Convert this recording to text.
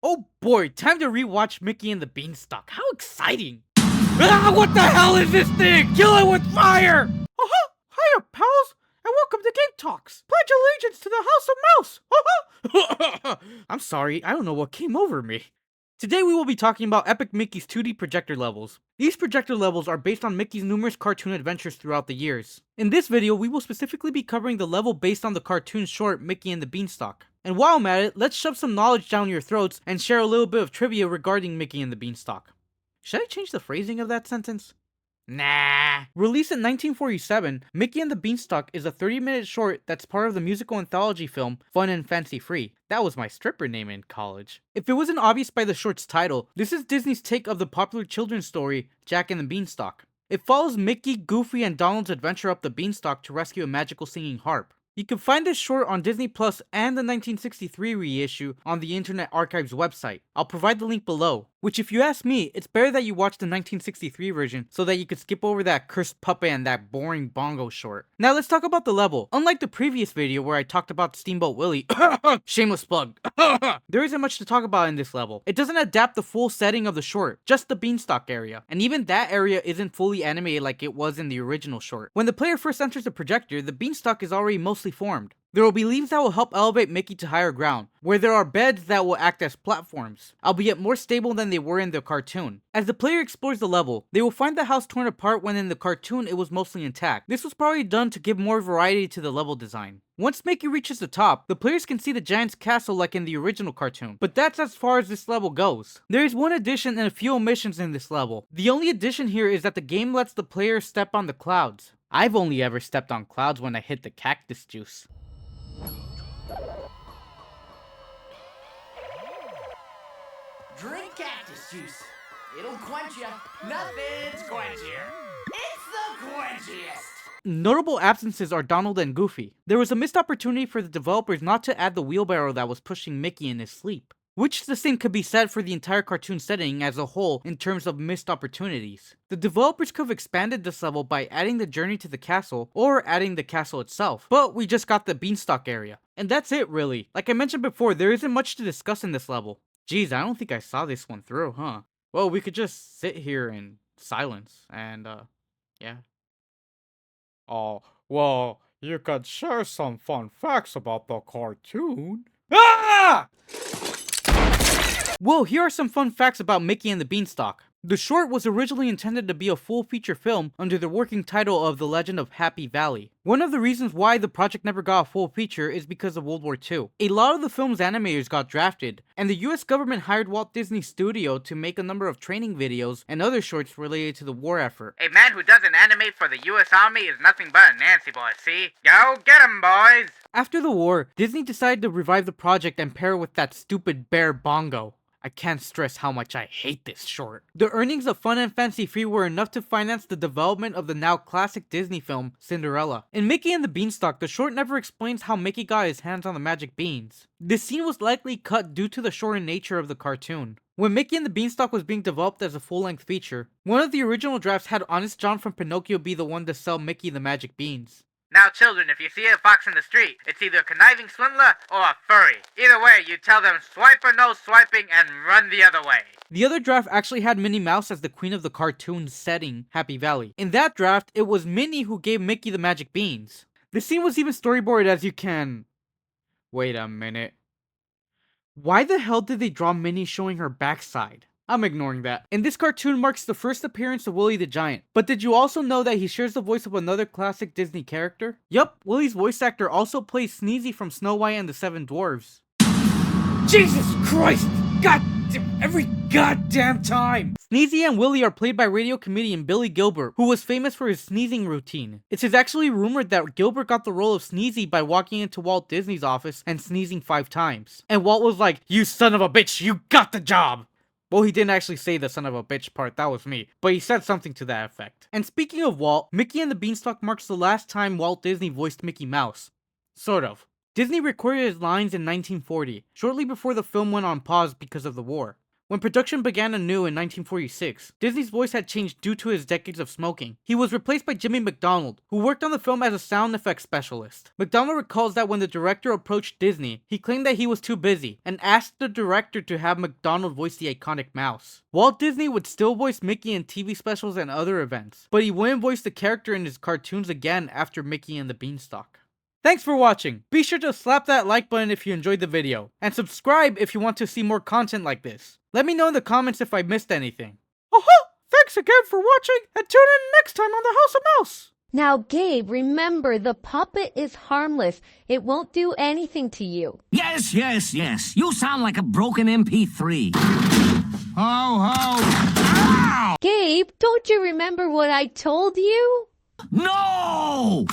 Oh boy, time to rewatch Mickey and the Beanstalk. How exciting! Ah, what the hell is this thing? Kill it with fire! Hiya, pals, and welcome to Game Talks. Pledge allegiance to the House of Mouse. I'm sorry, I don't know what came over me. Today we will be talking about Epic Mickey's 2D projector levels. These projector levels are based on Mickey's numerous cartoon adventures throughout the years. In this video, we will specifically be covering the level based on the cartoon short Mickey and the Beanstalk. And while I'm at it, let's shove some knowledge down your throats and share a little bit of trivia regarding Mickey and the Beanstalk. Should I change the phrasing of that sentence? Nah. Released in 1947, Mickey and the Beanstalk is a 30-minute short that's part of the musical anthology film Fun and Fancy Free. That was my stripper name in college. If it wasn't obvious by the short's title, this is Disney's take of the popular children's story, Jack and the Beanstalk. It follows Mickey, Goofy, and Donald's adventure up the beanstalk to rescue a magical singing harp. You can find this short on Disney Plus and the 1963 reissue on the Internet Archive's website. I'll provide the link below. Which, if you ask me, it's better that you watch the 1963 version so that you could skip over that cursed puppet and that boring bongo short. Now let's talk about the level. Unlike the previous video where I talked about Steamboat Willie, shameless plug, there isn't much to talk about in this level. It doesn't adapt the full setting of the short, just the beanstalk area. And even that area isn't fully animated like it was in the original short. When the player first enters the projector, the beanstalk is already mostly formed. There will be leaves that will help elevate Mickey to higher ground, where there are beds that will act as platforms, albeit more stable than they were in the cartoon. As the player explores the level, they will find the house torn apart when in the cartoon it was mostly intact. This was probably done to give more variety to the level design. Once Mickey reaches the top, the players can see the giant's castle like in the original cartoon, but that's as far as this level goes. There is one addition and a few omissions in this level. The only addition here is that the game lets the player step on the clouds. I've only ever stepped on clouds when I hit the cactus juice. Drink cactus juice. It'll quench ya. Nothing's quenchier. It's the quenchiest. Notable absences are Donald and Goofy. There was a missed opportunity for the developers not to add the wheelbarrow that was pushing Mickey in his sleep. Which the same could be said for the entire cartoon setting as a whole in terms of missed opportunities. The developers could have expanded this level by adding the journey to the castle or adding the castle itself, but we just got the beanstalk area. And that's it really. Like I mentioned before, there isn't much to discuss in this level. Geez, I don't think I saw this one through, huh? Well, we could just sit here in silence and, yeah. Oh, well, you could share some fun facts about the cartoon. Ah! Well, here are some fun facts about Mickey and the Beanstalk. The short was originally intended to be a full feature film under the working title of The Legend of Happy Valley. One of the reasons why the project never got a full feature is because of World War II. A lot of the film's animators got drafted, and the US government hired Walt Disney Studio to make a number of training videos and other shorts related to the war effort. A man who doesn't animate for the US Army is nothing but a Nancy boy, see? Go get 'em, boys! After the war, Disney decided to revive the project and pair it with that stupid bear Bongo. I can't stress how much I hate this short. The earnings of Fun and Fancy Free were enough to finance the development of the now classic Disney film, Cinderella. In Mickey and the Beanstalk, the short never explains how Mickey got his hands on the magic beans. This scene was likely cut due to the shortened nature of the cartoon. When Mickey and the Beanstalk was being developed as a full-length feature, one of the original drafts had Honest John from Pinocchio be the one to sell Mickey the magic beans. Now children, if you see a fox in the street, it's either a conniving swindler or a furry. Either way, you tell them swipe or no swiping and run the other way. The other draft actually had Minnie Mouse as the queen of the cartoon setting, Happy Valley. In that draft, it was Minnie who gave Mickey the magic beans. The scene was even storyboarded as you can... Wait a minute. Why the hell did they draw Minnie showing her backside? I'm ignoring that. And this cartoon marks the first appearance of Willie the Giant. But did you also know that he shares the voice of another classic Disney character? Yup, Willie's voice actor also plays Sneezy from Snow White and the Seven Dwarfs. Jesus Christ! Every goddamn time! Sneezy and Willie are played by radio comedian Billy Gilbert, who was famous for his sneezing routine. It is actually rumored that Gilbert got the role of Sneezy by walking into Walt Disney's office and sneezing 5 times. And Walt was like, "You son of a bitch, you got the job!" Well, he didn't actually say the son of a bitch part, that was me, but he said something to that effect. And speaking of Walt, Mickey and the Beanstalk marks the last time Walt Disney voiced Mickey Mouse. Sort of. Disney recorded his lines in 1940, shortly before the film went on pause because of the war. When production began anew in 1946, Disney's voice had changed due to his decades of smoking. He was replaced by Jimmy McDonald, who worked on the film as a sound effects specialist. McDonald recalls that when the director approached Disney, he claimed that he was too busy, and asked the director to have McDonald voice the iconic mouse. Walt Disney would still voice Mickey in TV specials and other events, but he wouldn't voice the character in his cartoons again after Mickey and the Beanstalk. Thanks for watching. Be sure to slap that like button if you enjoyed the video, and subscribe if you want to see more content like this. Let me know in the comments if I missed anything. Thanks again for watching, and tune in next time on the House of Mouse. Now, Gabe, remember, the puppet is harmless. It won't do anything to you. Yes. You sound like a broken MP3. Ho, ho. Ow! Gabe, don't you remember what I told you? No!